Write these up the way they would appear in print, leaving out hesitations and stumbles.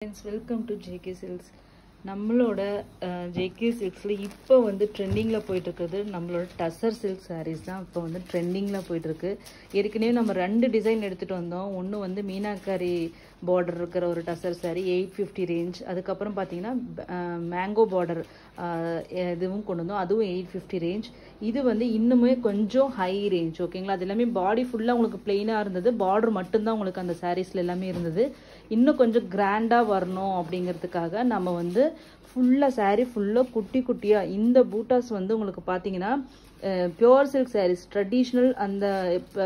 Friends, welcome to JK Silks. நம்மளோட JK Silksல இப்போ வந்து ட்ரெண்டிங்ல போயிட்டு இருக்குது நம்மளோட டசர் சில்க் sarees தான் இப்போ வந்து ட்ரெண்டிங்ல போயிட்டு இருக்கு. ஏற்கனவே நம்ம ரெண்டு டிசைன் எடுத்துட்டு வந்தோம். ஒன்னு வந்து மீனாக்காரி border இருக்கிற ஒரு டசர் saree 850 ரேஞ்ச். அதுக்கு அப்புறம் பாத்தீங்கன்னா மேங்கோ border இதுவும் கொண்டு வந்தோம். அதுவும் 850 ரேஞ்ச். இது வந்து இன்னுமே கொஞ்சம் ஹை ரேஞ்ச். ஓகேங்களா? அது எல்லாமே பாடி ஃபுல்லா உங்களுக்கு பிளைனா இருந்தது. border மட்டும் தான் உங்களுக்கு அந்த sareesல எல்லாமே இருந்தது. இன்னும் கொஞ்சம் கிராண்டா வரணும் அப்படிங்கிறதுக்காக நம்ம வந்து ஃபுல்லா saree ஃபுல்லா குட்டி குட்டியா இந்த பூட்டாஸ் வந்து உங்களுக்கு பாத்தீங்கன்னா பியூர் சில்க் sarees ட்ரெடிஷனல் அந்த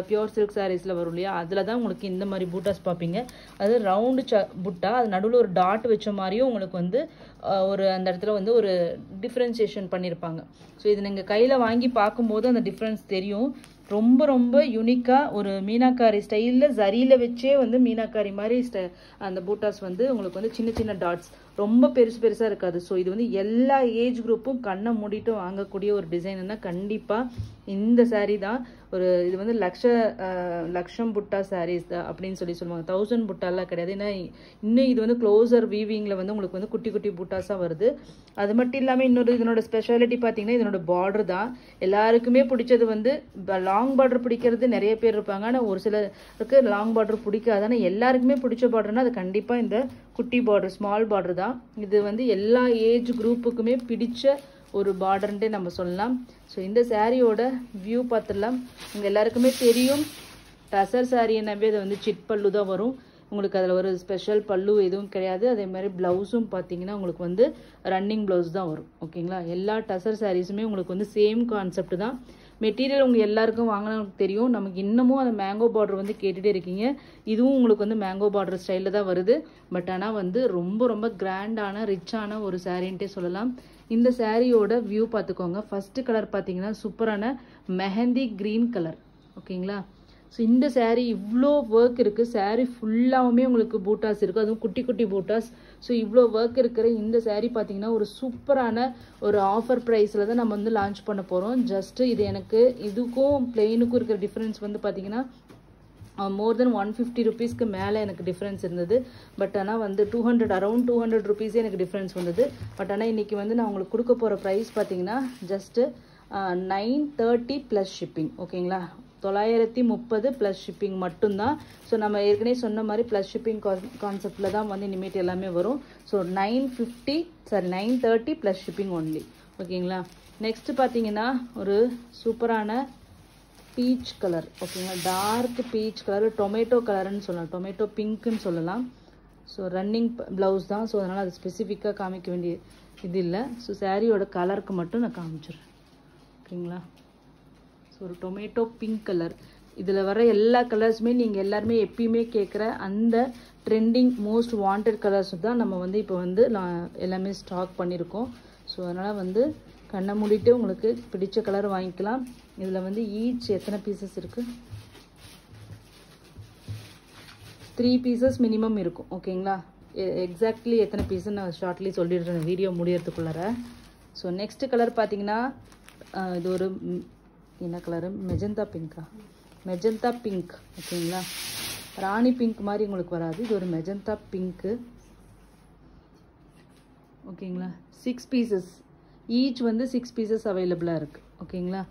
பியூர் சில்க் sareesல வரும் இல்லையா அதுல தான் உங்களுக்கு இந்த மாதிரி பூட்டாஸ் பாப்பீங்க. அது ரவுண்ட் புட்டா அது நடுவுல ஒரு டாட் வச்ச மாதிரியும் உங்களுக்கு வந்து ஒரு அந்த இடத்துல வந்து ஒரு டிஃபரன்சியேஷன் பண்ணிருப்பாங்க. ஸோ இது நீங்க கையில வாங்கி பார்க்கும்போது அந்த டிஃபரன்ஸ் தெரியும். ரொம்ப ரொம்ப யூனிக்கா ஒரு மீனாக்காரி ஸ்டைல்ல ஜரியில வச்சே வந்து மீனாக்காரி மாதிரி அந்த பூட்டாஸ் வந்து உங்களுக்கு வந்து சின்ன சின்ன டாட்ஸ் ரொம்ப பெருசு பெருசா இருக்காது. ஸோ இது வந்து எல்லா ஏஜ் குரூப்பும் கண்ணை மூடிட்டு வாங்கக்கூடிய ஒரு டிசைன்னா கண்டிப்பா இந்த saree தான். ஒரு இது வந்து லட்சம் புட்டா sarees தான் அப்படின்னு சொல்லுவாங்க. 1000 புட்டாலாம் கிடையாது. ஏன்னா இன்னும் இது வந்து க்ளோசர் வீவிங்ல வந்து உங்களுக்கு வந்து குட்டி குட்டி புட்டாஸா வருது. அது மட்டும் இல்லாம இன்னொரு இதனோட ஸ்பெஷாலிட்டி பாத்தீங்கன்னா இதனோட பார்டர் தான். எல்லாருக்குமே பிடிச்சது வந்து லாங் பார்டர் பிடிக்கிறது நிறைய பேர் இருப்பாங்க. ஆனா ஒரு சிலருக்கு லாங் பார்டர் பிடிக்காது. ஆனா எல்லாருக்குமே பிடிச்ச பார்டர்னா அது கண்டிப்பா இந்த குட்டி பார்டர் ஸ்மால் பார்டர் தான். இது வந்து எல்லா ஏஜ் குரூப்புக்குமே பிடிச்ச ஒரு பார்டர்ன்ட்டே நம்ம சொல்லலாம். ஸோ இந்த சாரியோட வியூ பார்த்துடலாம். உங்க எல்லாருக்குமே தெரியும் டசர் சாரி என்னவே அது வந்து சிட் பல்லு தான் வரும். உங்களுக்கு அதில் ஒரு ஸ்பெஷல் பல்லு எதுவும் கிடையாது. அதே மாதிரி பிளவுஸும் பார்த்தீங்கன்னா உங்களுக்கு வந்து ரன்னிங் பிளவுஸ் தான் வரும். ஓகேங்களா? எல்லா டசர் சாரீஸுமே உங்களுக்கு வந்து சேம் கான்செப்ட் தான். மெட்டீரியல் உங்களுக்கு எல்லாருக்கும் வாங்கினவங்களுக்கு தெரியும். நமக்கு இன்னமும் அந்த மேங்கோ பார்டர் வந்து கேட்டுகிட்டே இருக்கீங்க. இதுவும் உங்களுக்கு வந்து மேங்கோ பார்டர் ஸ்டைலில் தான் வருது. பட் ஆனால் வந்து ரொம்ப ரொம்ப கிராண்டான ரிச்சான ஒரு சாரின்ட்டே சொல்லலாம். இந்த சாரியோட வியூ பார்த்துக்கோங்க. ஃபர்ஸ்ட் கலர் பார்த்தீங்கன்னா சூப்பரான மெஹந்தி கிரீன் கலர். ஓகேங்களா? ஸோ இந்த saree இவ்வளோ ஒர்க் இருக்குது. saree ஃபுல்லாகவுமே உங்களுக்கு பூட்டாஸ் இருக்குது. அதுவும் குட்டி குட்டி பூட்டாஸ். ஸோ இவ்வளோ ஒர்க் இருக்கிற இந்த saree பார்த்தீங்கன்னா ஒரு சூப்பரான ஒரு ஆஃபர் ப்ரைஸில் தான் நம்ம வந்து லான்ச் பண்ண போகிறோம். ஜஸ்ட்டு இது எனக்கு இதுக்கும் பிளெயினுக்கும் இருக்கிற டிஃப்ரென்ஸ் வந்து பார்த்தீங்கன்னா மோர் தென் 150 ருபீஸ்க்கு மேலே எனக்கு டிஃப்ரென்ஸ் இருந்தது. பட் ஆனால் வந்து அரௌண்ட் 200 ருபீஸே எனக்கு டிஃப்ரென்ஸ் வந்தது. பட் ஆனால் இன்றைக்கி வந்து நான் உங்களுக்கு கொடுக்க போகிற ப்ரைஸ் பார்த்தீங்கன்னா ஜஸ்ட்டு 930 ப்ளஸ் ஷிப்பிங். ஓகேங்களா? 930 ப்ளஸ் ஷிப்பிங் மட்டும்தான். ஸோ நம்ம ஏற்கனவே சொன்ன மாதிரி ப்ளஸ் ஷிப்பிங் கான்செப்டில் தான் வந்து இனிமேட் எல்லாமே வரும். So 930 plus shipping only. ஓகேங்களா? நெக்ஸ்ட் பார்த்தீங்கன்னா ஒரு சூப்பரான பீச் கலர். ஓகேங்களா? டார்க் பீச் கலர் டொமேட்டோ கலர்னு சொல்லலாம். டொமேட்டோ பிங்க்னு சொல்லலாம். ஸோ ரன்னிங் ப்ளவுஸ் தான். ஸோ அதனால் அது ஸ்பெசிஃபிக்காக காமிக்க வேண்டிய இது இல்லை. ஸோ சாரியோட கலருக்கு மட்டும் நான் காமிச்சிடுறேன். ஓகேங்களா? ஸோ ஒரு டொமேட்டோ பிங்க் கலர். இதில் வர எல்லா கலர்ஸுமே நீங்கள் எல்லாருமே எப்பயுமே கேட்குற அந்த ட்ரெண்டிங் மோஸ்ட் வாண்டட் கலர்ஸ் தான் நம்ம வந்து இப்போ வந்து எல்லாமே ஸ்டாக் பண்ணியிருக்கோம். ஸோ அதனால் வந்து கண்ணை மூடிட்டு உங்களுக்கு பிடிச்ச கலர் வாங்கிக்கலாம். இதில் வந்து ஈச் எத்தனை பீசஸ் இருக்குது? 3 பீசஸ் மினிமம் இருக்கும். ஓகேங்களா? எக்ஸாக்ட்லி எத்தனை பீஸுன்னு நான் ஷார்ட்லி சொல்லிடுறேன் வீடியோ முடியறதுக்குள்ளார. ஸோ நெக்ஸ்ட் கலர் பார்த்தீங்கன்னா இது ஒரு என்ன கலரு? மெஜந்தா பிங்கா? Magenta pink. ஓகேங்களா? ராணி பிங்க் மாதிரி உங்களுக்கு வராது. இது ஒரு மெஜந்தா பிங்க்கு. ஓகேங்களா? 6 பீசஸ் ஈச் வந்து 6 பீசஸ் அவைலபிளாக இருக்குது. ஓகேங்களா?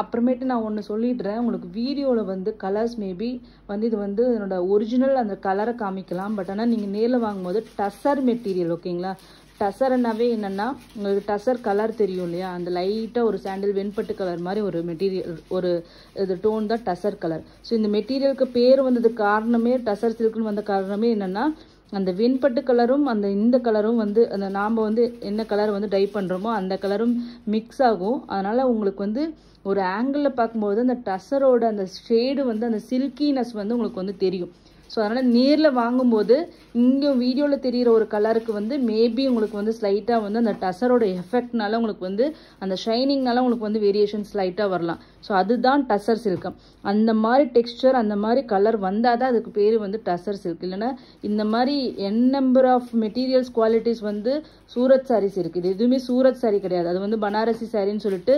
அப்புறமேட்டு நான் ஒன்று சொல்லிடுறேன். உங்களுக்கு வீடியோவில் வந்து கலர்ஸ் மேபி வந்து இது வந்து என்னோட ஒரிஜினல் அந்த கலரை காமிக்கலாம். பட் ஆனால் நீங்கள் நேரில் வாங்கும்போது டசர் மெட்டீரியல். ஓகேங்களா? டசர்னாவே என்னென்னா உங்களுக்கு டசர் கலர் தெரியும் இல்லையா? அந்த லைட்டாக ஒரு சாண்டில் வெண்பட்டு கலர் மாதிரி ஒரு மெட்டீரியல் ஒரு இது டோன் தான் டசர் கலர். ஸோ இந்த மெட்டீரியலுக்கு பேர் வந்தது காரணமே டசர் சில்க்னு வந்த காரணமே என்னென்னா அந்த வெண்பட்டு கலரும் அந்த இந்த கலரும் வந்து அந்த நாம் வந்து என்ன கலர் வந்து டை பண்ணுறோமோ அந்த கலரும் மிக்ஸ் ஆகும். அதனால் உங்களுக்கு வந்து ஒரு ஆங்கிளில் பார்க்கும்போது அந்த டசரோட அந்த ஷேடு வந்து அந்த சில்கினஸ் வந்து உங்களுக்கு வந்து தெரியும். ஸோ அதனால் நேரில் வாங்கும்போது இங்கே வீடியோவில் தெரிகிற ஒரு கலருக்கு வந்து மேபி உங்களுக்கு வந்து ஸ்லைட்டாக வந்து அந்த டசரோட எஃபெக்ட்னால உங்களுக்கு வந்து அந்த ஷைனிங்னால உங்களுக்கு வந்து வேரியேஷன் ஸ்லைட்டாக வரலாம். ஸோ அதுதான் டசர் சில்கம். அந்த மாதிரி டெக்ஸ்டர் அந்த மாதிரி கலர் வந்தால் தான் அதுக்கு பேர் வந்து டசர் சில்க். இல்லைன்னா இந்த மாதிரி நம்பர் ஆஃப் மெட்டீரியல்ஸ் குவாலிட்டிஸ் வந்து சூரத் சாரீஸ் இருக்குது. இது எதுவுமே சூரத் சாரீ கிடையாது. அது வந்து பனாரசி சாரின்னு சொல்லிட்டு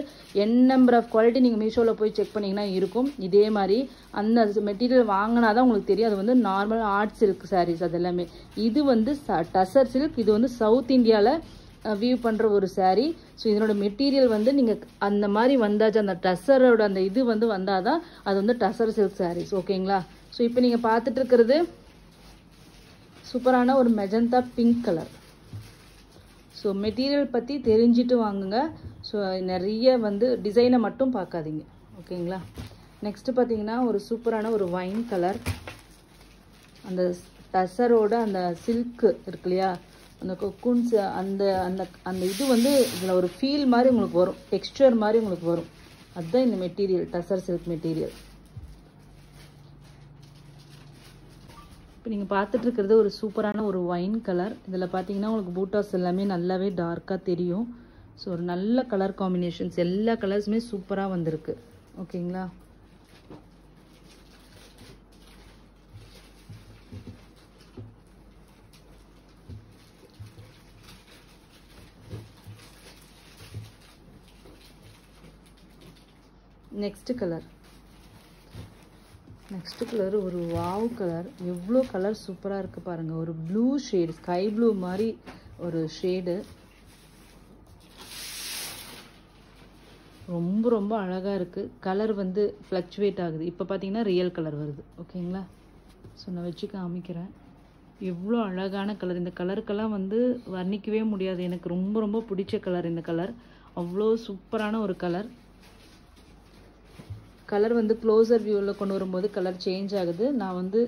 நம்பர் ஆஃப் குவாலிட்டி நீங்கள் மீஷோவில் போய் செக் பண்ணிங்கன்னா இருக்கும். இதே மாதிரி அந்த மெட்டீரியல் வாங்கினா தான் உங்களுக்கு தெரியும் அது வந்து நார்மல் ஆர்ட் சில்க் சாரீஸ் அது எல்லாமே. இது வந்து டசர் சில்க். இது வந்து சவுத் இந்தியாவில் வியூ பண்ணுற ஒரு saree. ஸோ இதனோட மெட்டீரியல் வந்து நீங்கள் அந்த மாதிரி வந்தாச்சு, அந்த டசரோட அந்த இது வந்து வந்தால் தான் அது வந்து டசர் சில்க் sarees. ஓகேங்களா? ஸோ இப்போ நீங்கள் பார்த்துட்டு இருக்கிறது சூப்பரான ஒரு magenta pink colour. So material பற்றி தெரிஞ்சுட்டு வாங்குங்க. ஸோ நிறைய வந்து டிசைனை மட்டும் பார்க்காதீங்க. ஓகேங்களா? நெக்ஸ்ட்டு பார்த்தீங்கன்னா ஒரு சூப்பரான ஒரு வைன் கலர். அந்த டசரோட அந்த சில்க்கு இருக்கு இல்லையா, அந்த கொக்குன்ஸ் அந்த அந்த அந்த இது வந்து இதில் ஒரு ஃபீல் மாதிரி உங்களுக்கு வரும், டெக்ஸ்சர் மாதிரி உங்களுக்கு வரும். அதுதான் இந்த மெட்டீரியல், டசர் சில்க் மெட்டீரியல். இப்போ நீங்கள் பார்த்துட்டு இருக்கிறது ஒரு சூப்பரான ஒரு வைன் கலர். இதில் பார்த்தீங்கன்னா உங்களுக்கு பூட்டாஸ் எல்லாமே நல்லாவே டார்க்காக தெரியும். ஸோ ஒரு நல்ல கலர் காம்பினேஷன்ஸ், எல்லா கலர்ஸுமே சூப்பராக வந்திருக்கு. ஓகேங்களா? நெக்ஸ்ட் கலர் ஒரு வாவ் கலர். எவ்வளோ கலர் சூப்பராக இருக்குது பாருங்கள். ஒரு ப்ளூ ஷேடு, ஸ்கை ப்ளூ மாதிரி ஒரு ஷேடு. ரொம்ப ரொம்ப அழகாக இருக்குது. கலர் வந்து ஃப்ளக்சுவேட் ஆகுது. இப்போ பார்த்தீங்கன்னா ரியல் கலர் வருது. ஓகேங்களா? ஸோ நான் வச்சு காமிக்கிறேன். எவ்வளோ அழகான கலர். இந்த கலருக்கெல்லாம் வந்து வர்ணிக்கவே முடியாது. எனக்கு ரொம்ப ரொம்ப பிடிச்ச கலர் இந்த கலர். அவ்வளோ சூப்பரான ஒரு கலர். கலர் வந்து க்ளோசர் வியூவில் கொண்டு வரும்போது கலர் சேஞ்ச் ஆகுது. நான் வந்து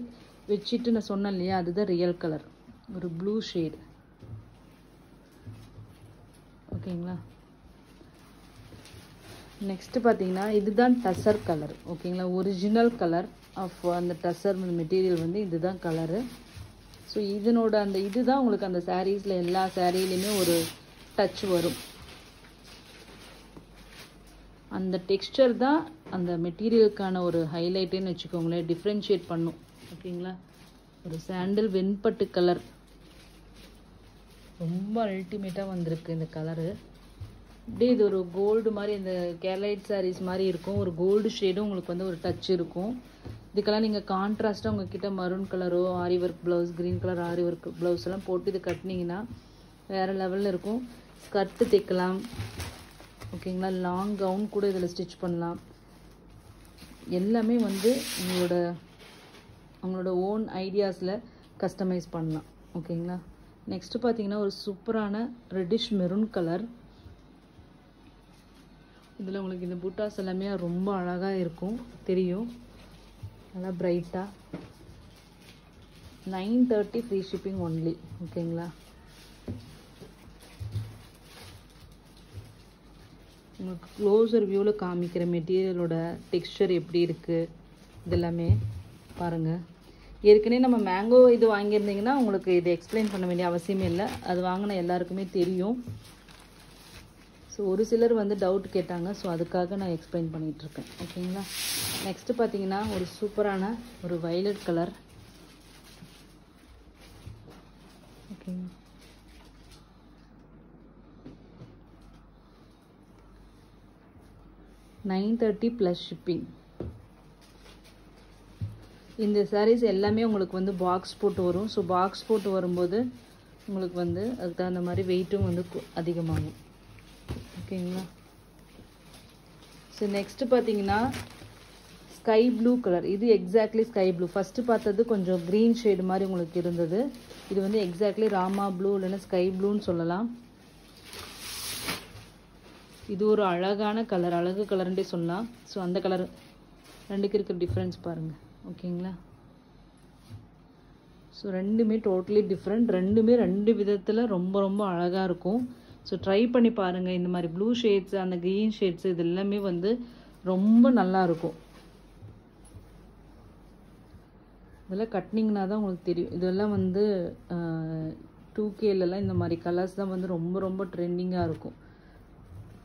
வச்சுட்டு நான் சொன்னேன் இல்லையா, அதுதான் ரியல் கலர். ஒரு ப்ளூ ஷேடு. ஓகேங்களா? நெக்ஸ்ட்டு பார்த்தீங்கன்னா இதுதான் டசர் கலர். ஓகேங்களா? ஒரிஜினல் கலர் ஆஃப் அந்த டசர் மெட்டீரியல் வந்து இதுதான் கலரு. ஸோ இதனோட அந்த இதுதான் உங்களுக்கு அந்த சாரீஸில் எல்லா சாரீலையுமே ஒரு டச் வரும். அந்த டெக்ஸ்சர் தான் அந்த மெட்டீரியலுக்கான ஒரு ஹைலைட்டுன்னு வச்சுக்கோங்களேன், டிஃப்ரென்ஷியேட் பண்ணும். ஓகேங்களா? ஒரு சாண்டில் வெண்பட்டு கலர் ரொம்ப அல்டிமேட்டாக வந்திருக்கு இந்த கலரு. அப்படியே இது ஒரு கோல்டு மாதிரி, இந்த கேரளைட் சாரீஸ் மாதிரி இருக்கும். ஒரு கோல்டு ஷேடும் உங்களுக்கு வந்து ஒரு டச் இருக்கும். இதுக்கெல்லாம் நீங்கள் கான்ட்ராஸ்ட்டாக உங்ககிட்ட மரூன் கலரோ ஆரி ஒர்க் ப்ளவுஸ், க்ரீன் கலர் ஆரி ஒர்க் ப்ளவுஸ் எல்லாம் போட்டு இது கட்டினீங்கன்னா வேறு லெவலில் இருக்கும். ஸ்கர்ட்டு தைக்கலாம். ஓகேங்களா? லாங் கவுன் கூட இதில் ஸ்டிச் பண்ணலாம். எல்லாமே வந்து உங்களோட ஓன் ஐடியாஸில் கஸ்டமைஸ் பண்ணலாம். ஓகேங்களா? நெக்ஸ்ட்டு பார்த்தீங்கன்னா ஒரு சூப்பரான ரெட்டிஷ் மெரூன் கலர். இதில் உங்களுக்கு இந்த பூட்டாஸ் எல்லாமே ரொம்ப அழகாக இருக்கும், தெரியும். நல்லா பிரைட்டாக. 930 ஃப்ரீ ஷிப்பிங் ஒன்லி. ஓகேங்களா? உங்களுக்கு க்ளோசர் வியூவில் காமிக்கிற மெட்டீரியலோட டெக்ஸ்சர் எப்படி இருக்குது இதெல்லாமே பாருங்கள். ஏற்கனவே நம்ம மேங்கோ இது வாங்கியிருந்தீங்கன்னா உங்களுக்கு இது எக்ஸ்பிளைன் பண்ண வேண்டிய அவசியமே இல்லை, அது வாங்கின எல்லாருக்குமே தெரியும். ஸோ ஒரு சிலர் வந்து டவுட் கேட்டாங்க, ஸோ அதுக்காக நான் எக்ஸ்பிளைன் பண்ணிகிட்ருக்கேன். ஓகேங்களா? நெக்ஸ்ட்டு பார்த்தீங்கன்னா ஒரு சூப்பரான ஒரு வயலட் கலர். ஓகேங்க. $930 ப்ளஸ் ஷிப்பிங். இந்த சாரீஸ் எல்லாமே உங்களுக்கு வந்து பாக்ஸ் போட்டு வரும். ஸோ பாக்ஸ் போட்டு வரும்போது உங்களுக்கு வந்து அதுக்கு தகுந்த மாதிரி வெயிட்டும் வந்து அதிகமாகும். ஓகேங்களா? ஸோ நெக்ஸ்ட்டு பார்த்தீங்கன்னா ஸ்கை ப்ளூ கலர். இது எக்ஸாக்ட்லி ஸ்கை ப்ளூ. ஃபஸ்ட்டு பார்த்தது கொஞ்சம் க்ரீன் ஷேடு மாதிரி உங்களுக்கு இருந்தது. இது வந்து எக்ஸாக்ட்லி ராமா ப்ளூ இல்லைன்னா ஸ்கை ப்ளூன்னு சொல்லலாம். இது ஒரு அழகான கலர், அழகு கலர்ன்றே சொல்லலாம். ஸோ அந்த கலர் ரெண்டுக்கு இருக்கிற டிஃப்ரென்ஸ் பாருங்கள். ஓகேங்களா? ஸோ ரெண்டுமே டோட்டலி டிஃப்ரெண்ட். ரெண்டுமே ரெண்டு விதத்தில் ரொம்ப ரொம்ப அழகாக இருக்கும். ஸோ ட்ரை பண்ணி பாருங்கள். இந்த மாதிரி ப்ளூ ஷேட்ஸ், அந்த க்ரீன் ஷேட்ஸ் இது எல்லாமே வந்து ரொம்ப நல்லாயிருக்கும். இதெல்லாம் கட்டினீங்கன்னா தான் உங்களுக்கு தெரியும். இதெல்லாம் வந்து 2Kலலாம் இந்த மாதிரி கலர்ஸ் தான் வந்து ரொம்ப ரொம்ப ட்ரெண்டிங்காக இருக்கும்.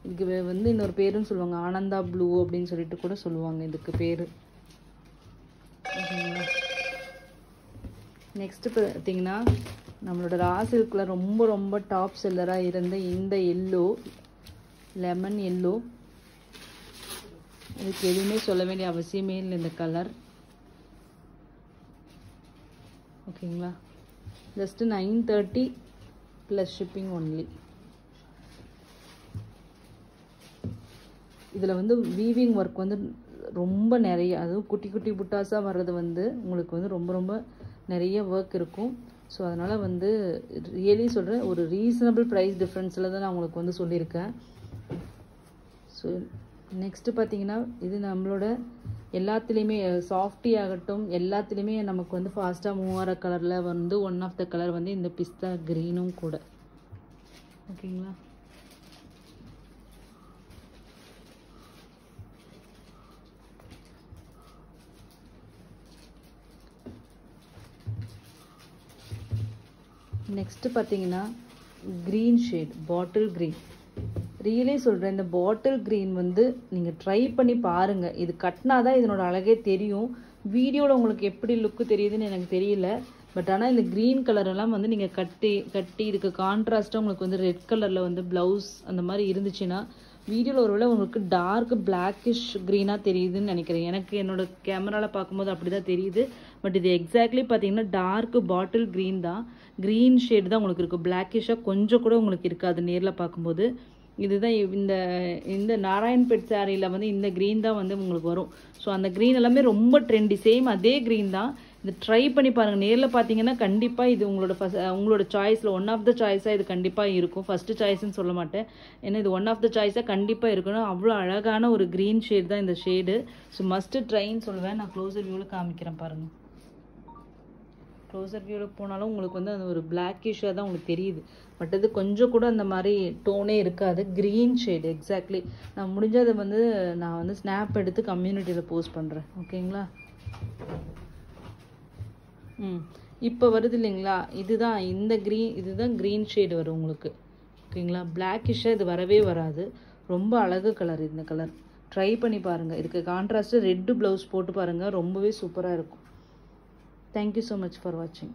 இதுக்கு வந்து இன்னொரு பேருன்னு சொல்லுவாங்க, ஆனந்தா ப்ளூ அப்படின்னு சொல்லிட்டு கூட சொல்லுவாங்க இதுக்கு பேர். நெக்ஸ்ட்டு பார்த்தீங்கன்னா நம்மளோட ரா சில்கில் ரொம்ப ரொம்ப டாப் செல்லராக இருந்த இந்த எல்லோ, லெமன் எல்லோ, இதுக்கு எதுவுமே சொல்ல வேண்டிய அவசியமே இல்லை. இந்த கலர் ஓகேங்களா. Just 930 plus shipping only. இதில் வந்து வீவிங் ஒர்க் வந்து ரொம்ப நிறைய, அதுவும் குட்டி குட்டி புட்டாஸாக வர்றது வந்து உங்களுக்கு வந்து ரொம்ப ரொம்ப நிறைய ஒர்க் இருக்கும். ஸோ அதனால் வந்து ரியலி சொல்கிறேன், ஒரு ரீசனபிள் ப்ரைஸ் டிஃப்ரென்ஸில் தான் நான் உங்களுக்கு வந்து சொல்லியிருக்கேன். ஸோ நெக்ஸ்ட்டு பார்த்தீங்கன்னா இது நம்மளோட எல்லாத்துலேயுமே சாஃப்டி ஆகட்டும், எல்லாத்துலேயுமே நமக்கு வந்து ஃபாஸ்ட்டாக மூவ் ஆகிற கலரில் வந்து ஒன் ஆஃப் த கலர் வந்து இந்த பிஸ்தா க்ரீனும் கூட. ஓகேங்களா. நெக்ஸ்ட்டு பார்த்தீங்கன்னா க்ரீன் ஷேட், பாட்டில் க்ரீன். ரியலே சொல்கிறேன், இந்த பாட்டில் க்ரீன் வந்து நீங்கள் ட்ரை பண்ணி பாருங்கள். இது கட்டினா தான் இதனோட அழகே தெரியும். வீடியோவில் உங்களுக்கு எப்படி லுக்கு தெரியுதுன்னு எனக்கு தெரியல. பட் ஆனால் இந்த க்ரீன் கலரெல்லாம் வந்து நீங்கள் கட்டி இதுக்கு கான்ட்ராஸ்ட்டாக உங்களுக்கு வந்து ரெட் கலரில் வந்து ப்ளவுஸ் அந்த மாதிரி இருந்துச்சுன்னா வீடியோவில் ஒருவேளை உங்களுக்கு டார்க் பிளாக்கிஷ் க்ரீனாக தெரியுதுன்னு நினைக்கிறேன். எனக்கு என்னோடய கேமராவில் பார்க்கும்போது அப்படி தான் தெரியுது. பட் இது எக்ஸாக்ட்லி பார்த்தீங்கன்னா டார்க் பாட்டில் க்ரீன் தான், க்ரீன் ஷேட் தான் உங்களுக்கு இருக்குது. பிளாக்கிஷாக கொஞ்சம் கூட உங்களுக்கு இருக்காது நேரில் பார்க்கும்போது. இதுதான் இந்த இந்த நாராயண்பேட் சாரியில் வந்து இந்த க்ரீன் தான் வந்து உங்களுக்கு வரும். ஸோ அந்த க்ரீன் எல்லாமே ரொம்ப ட்ரெண்டி, சேம் அதே க்ரீன் தான். இது ட்ரை பண்ணி பாருங்கள். நேரில் பார்த்தீங்கன்னா கண்டிப்பாக இது உங்களோட சாய்ஸில் ஒன் ஆஃப் த சாய்ஸாக இது கண்டிப்பாக இருக்கும். ஃபஸ்ட்டு சாய்ஸ்ன்னு சொல்ல மாட்டேன், ஏன்னா இது ஒன் ஆஃப் த சாய்ஸாக கண்டிப்பாக இருக்கணும். அவ்வளோ அழகான ஒரு க்ரீன் ஷேட் தான் இந்த ஷேடு. ஸோ மஸ்ட்டு ட்ரைன்னு சொல்லுவேன். நான் க்ளோசர் வியூவில் காமிக்கிறேன் பாருங்கள். க்ளோசர் வியூவில் போனாலும் உங்களுக்கு வந்து அது ஒரு பிளாக்கிஷாக தான் உங்களுக்கு தெரியுது. பட் இது கொஞ்சம் கூட அந்த மாதிரி டோனே இருக்காது. Green shade exactly. நான் முடிஞ்சதை வந்து நான் வந்து ஸ்னாப் எடுத்து கம்யூனிட்டியில் போஸ்ட் பண்ணுறேன். ஓகேங்களா. இப்போ வருது இல்லைங்களா, இதுதான் இந்த இதுதான் க்ரீன் ஷேடு வரும் உங்களுக்கு. ஓகேங்களா. பிளாக்கிஷாக இது வரவே வராது. ரொம்ப அழகு கலர். இந்த கலர் ட்ரை பண்ணி பாருங்கள். இதுக்கு கான்ட்ராஸ்ட்டு ரெட்டு ப்ளவுஸ் போட்டு பாருங்கள், ரொம்பவே சூப்பராக இருக்கும். Thank you so much for watching.